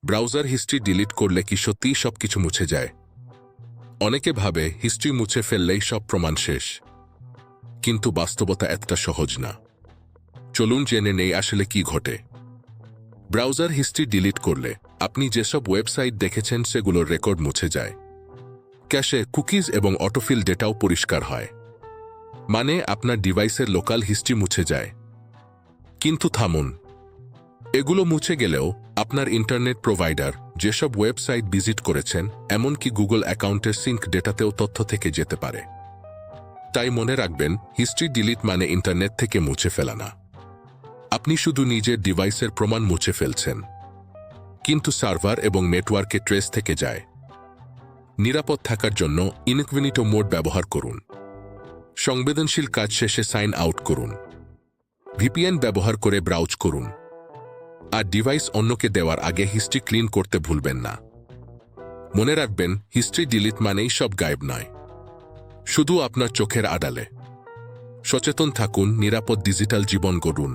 Browser history delete করলে কি সত্যিই সবকিছু মুছে যায়? অনেকে ভাবে হিস্ট্রি মুছে ফেললেই সব প্রমাণ শেষ, কিন্তু বাস্তবতা এতটা সহজ না। চলুন জেনে নেই আসলে কি ঘটে। ব্রাউজার হিস্ট্রি ডিলিট করলে আপনি যেসব ওয়েবসাইট দেখেছেন সেগুলোর রেকর্ড মুছে যায়। ক্যাশে, কুকিজ এবং অটোফিল ডেটাও পরিষ্কার হয়। মানে আপনার ডিভাইসের লোকাল হিস্ট্রি মুছে যায়। কিন্তু থামুন, এগুলো মুছে গেলেও আপনার ইন্টারনেট প্রোভাইডার যেসব ওয়েবসাইট ভিজিট করেছেন, এমনকি গুগল অ্যাকাউন্টের সিঙ্ক ডেটাতেও তথ্য থেকে যেতে পারে। তাই মনে রাখবেন, হিস্ট্রি ডিলিট মানে ইন্টারনেট থেকে মুছে ফেলা না। আপনি শুধু নিজের ডিভাইসের প্রমাণ মুছে ফেলছেন, কিন্তু সার্ভার এবং নেটওয়ার্কে ট্রেস থেকে যায়। নিরাপদ থাকার জন্য ইনকগনিটো মোড ব্যবহার করুন। সংবেদনশীল কাজ শেষে সাইন আউট করুন। ভিপিএন ব্যবহার করে ব্রাউজ করুন। আর ডিভাইস অন্যকে দেওয়ার আগে হিস্ট্রি ক্লিন করতে ভুলবেন না। মনে রাখবেন, হিস্ট্রি ডিলিট মানেই সব গায়েব নয়, শুধু আপনার চোখের আড়ালে। সচেতন থাকুন, নিরাপদ ডিজিটাল জীবন গড়ুন।